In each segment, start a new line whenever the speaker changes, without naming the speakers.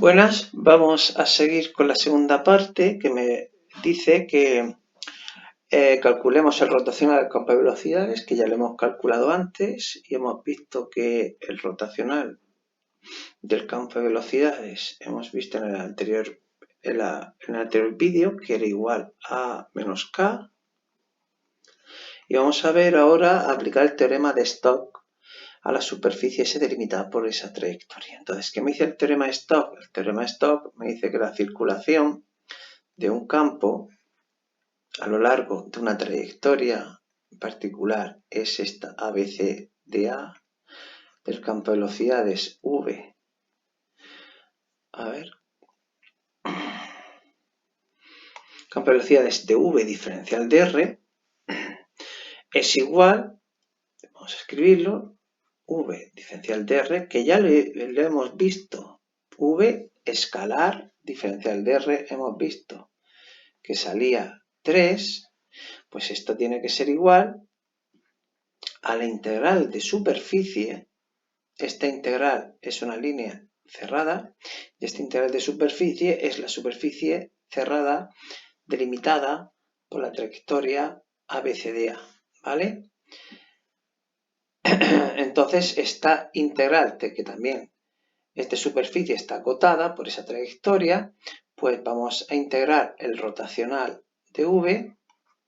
Buenas, vamos a seguir con la segunda parte que me dice que calculemos el rotacional del campo de velocidades, que ya lo hemos calculado antes y hemos visto que el rotacional del campo de velocidades hemos visto en el anterior vídeo que era igual a menos k. Y vamos a ver ahora aplicar el teorema de Stokes a la superficie S delimitada por esa trayectoria. Entonces, ¿qué me dice el teorema de Stokes? El teorema de Stokes me dice que la circulación de un campo a lo largo de una trayectoria particular es esta ABCDA del campo de velocidades V. A ver. Campo de velocidades de V diferencial de R es igual, vamos a escribirlo, V diferencial de R, que ya lo hemos visto. V escalar diferencial de R hemos visto que salía 3, pues esto tiene que ser igual a la integral de superficie. Esta integral es una línea cerrada y esta integral de superficie es la superficie cerrada delimitada por la trayectoria ABCDA, ¿vale? Entonces esta integral, que también esta superficie está acotada por esa trayectoria, pues vamos a integrar el rotacional de V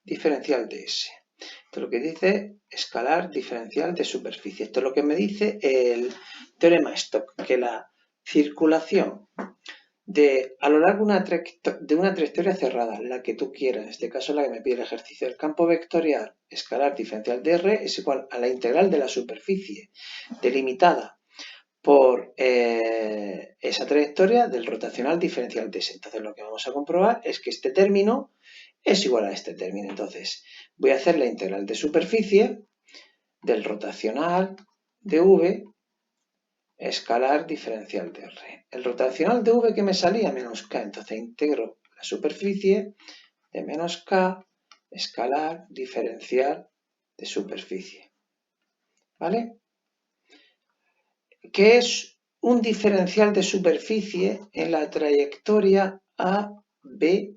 diferencial de S. Esto es lo que dice escalar diferencial de superficie. Esto es lo que me dice el teorema de Stokes, que la circulación a lo largo de una trayectoria cerrada, la que tú quieras, en este caso la que me pide el ejercicio, el campo vectorial escalar diferencial de R es igual a la integral de la superficie delimitada por esa trayectoria del rotacional diferencial de S. Entonces lo que vamos a comprobar es que este término es igual a este término. Entonces voy a hacer la integral de superficie del rotacional de V escalar diferencial de R. El rotacional de V que me salía menos K, entonces integro la superficie de menos K escalar diferencial de superficie. ¿Vale? ¿Qué es un diferencial de superficie en la trayectoria A, B,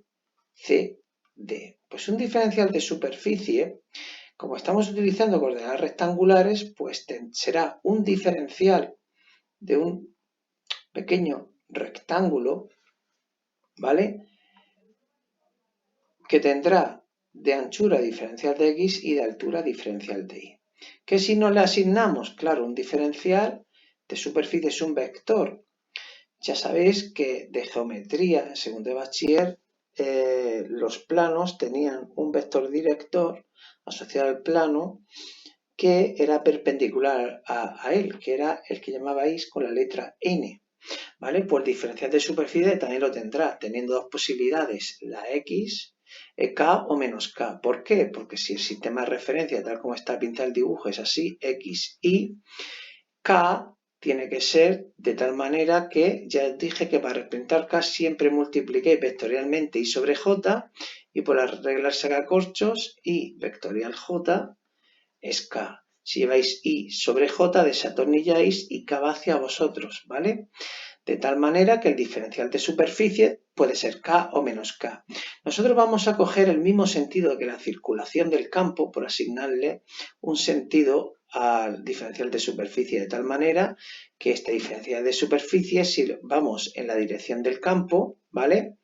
C, D? Pues un diferencial de superficie, como estamos utilizando coordenadas rectangulares, pues será un diferencial de un pequeño rectángulo, ¿vale? Que tendrá de anchura diferencial de X y de altura diferencial de Y. ¿Qué si no le asignamos? Claro, un diferencial de superficie es un vector. Ya sabéis que de geometría, en segundo de bachiller, los planos tenían un vector director asociado al plano que era perpendicular a él, que era el que llamabais con la letra N. ¿Vale? Pues el diferencial de superficie también lo tendrá, teniendo dos posibilidades, la X, K o menos K. ¿Por qué? Porque si el sistema de referencia, tal como está pintado el dibujo, es así, X, Y, K tiene que ser de tal manera que ya os dije que para representar K siempre multipliquéis vectorialmente Y sobre J y por las reglas sacacorchos Y vectorial J es K. Si lleváis Y sobre J desatornilláis y K va hacia vosotros, ¿vale? De tal manera que el diferencial de superficie puede ser K o menos K. Nosotros vamos a coger el mismo sentido que la circulación del campo por asignarle un sentido al diferencial de superficie, de tal manera que este diferencial de superficie, si vamos en la dirección del campo, ¿vale?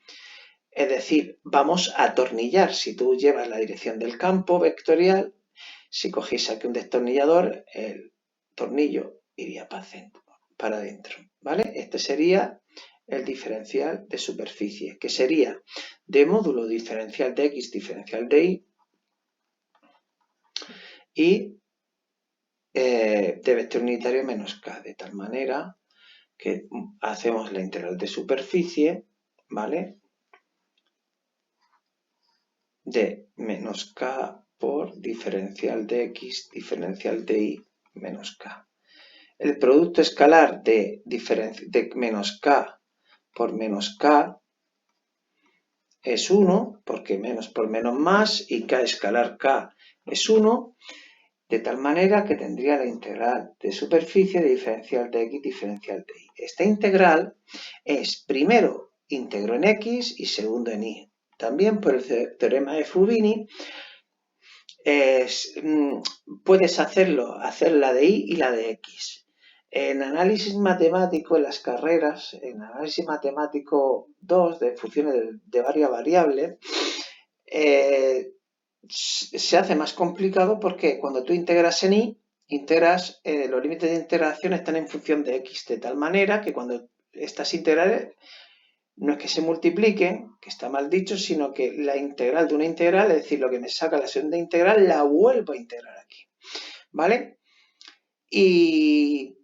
Es decir, vamos a atornillar. Si tú llevas la dirección del campo vectorial, si cogéis aquí un destornillador, el tornillo iría para adentro, ¿vale? Este sería el diferencial de superficie, que sería de módulo diferencial de X diferencial de Y y de vector unitario menos K, de tal manera que hacemos la integral de superficie, ¿vale? De menos K por diferencial de X diferencial de Y menos K. El producto escalar de menos K por menos K es 1, porque menos por menos más, y K escalar K es 1, de tal manera que tendría la integral de superficie de diferencial de x diferencial de y. Esta integral es primero íntegro en x y segundo en y. También por el teorema de Fubini puedes hacer la de y la de x. En análisis matemático, en las carreras, en análisis matemático 2 de funciones de varias variables, se hace más complicado porque cuando tú integras en y, los límites de integración están en función de x, de tal manera que cuando estas integrales no es que se multipliquen, que está mal dicho, sino que la integral de una integral, es decir, lo que me saca la segunda integral, la vuelvo a integrar aquí, ¿vale? Y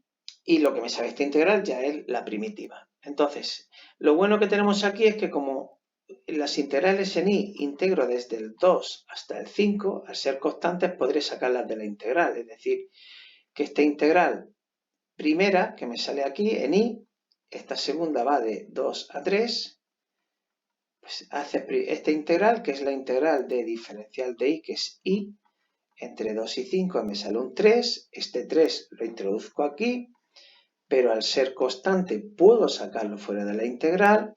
lo que me saca esta integral ya es la primitiva. Entonces, lo bueno que tenemos aquí es que como las integrales en y integro desde el 2 hasta el 5, al ser constantes podré sacarlas de la integral, es decir, que esta integral primera que me sale aquí en y, esta segunda va de 2 a 3, pues hace esta integral, que es la integral de diferencial de y, que es y, entre 2 y 5 me sale un 3, este 3 lo introduzco aquí, pero al ser constante puedo sacarlo fuera de la integral.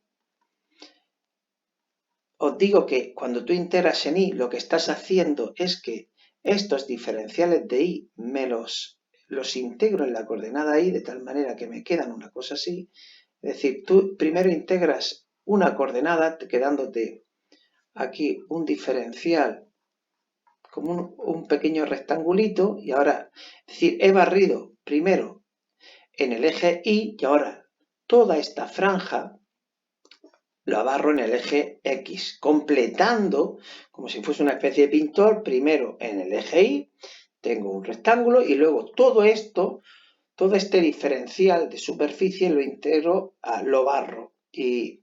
Os digo que cuando tú integras en y, lo que estás haciendo es que estos diferenciales de y me los integro en la coordenada y, de tal manera que me quedan una cosa así. Es decir, tú primero integras una coordenada quedándote aquí un diferencial como un pequeño rectangulito, y ahora, es decir, he barrido primero en el eje y ahora toda esta franja lo abarro en el eje X, completando, como si fuese una especie de pintor, primero en el eje Y, tengo un rectángulo y luego todo esto, todo este diferencial de superficie lo integro, lo barro y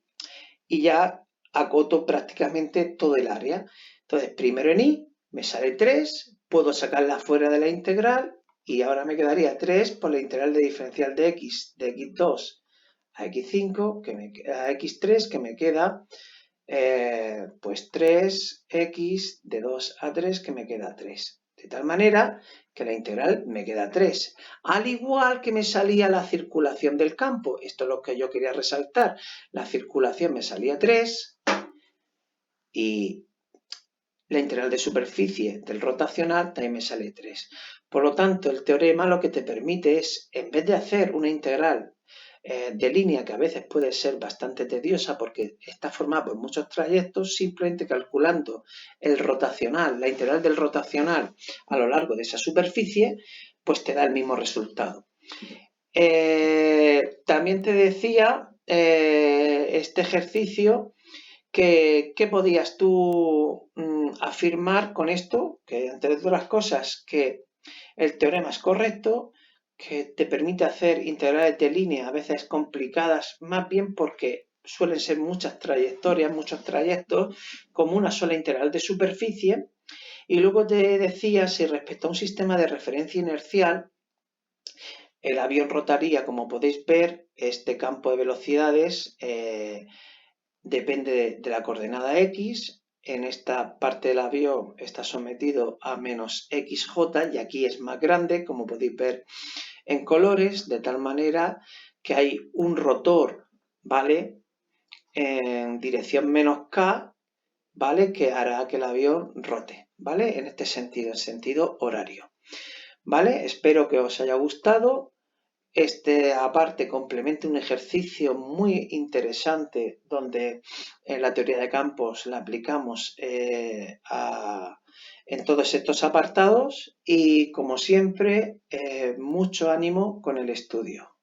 ya acoto prácticamente todo el área. Entonces, primero en Y me sale 3, puedo sacarla fuera de la integral y ahora me quedaría 3 por la integral de diferencial de x2 a x5, a x3, que me queda pues 3x de 2 a 3, que me queda 3. De tal manera que la integral me queda 3. Al igual que me salía la circulación del campo. Esto es lo que yo quería resaltar. La circulación me salía 3 y la integral de superficie del rotacional también me sale 3. Por lo tanto, el teorema lo que te permite es, en vez de hacer una integral de línea, que a veces puede ser bastante tediosa porque está formada por muchos trayectos, simplemente calculando el rotacional, la integral del rotacional a lo largo de esa superficie, pues te da el mismo resultado. También te decía este ejercicio que podías tú afirmar con esto, que entre otras cosas que el teorema es correcto, que te permite hacer integrales de línea a veces complicadas, más bien porque suelen ser muchas trayectorias, muchos trayectos, como una sola integral de superficie. Y luego te decía, si respecto a un sistema de referencia inercial, el avión rotaría, como podéis ver, este campo de velocidades depende de la coordenada x. En esta parte del avión está sometido a menos xj y aquí es más grande, como podéis ver en colores, de tal manera que hay un rotor, ¿vale?, en dirección menos k, ¿vale?, que hará que el avión rote, ¿vale?, en este sentido, en sentido horario, ¿vale? Espero que os haya gustado. Aparte, complementa un ejercicio muy interesante donde en la teoría de campos la aplicamos en todos estos apartados y, como siempre, mucho ánimo con el estudio.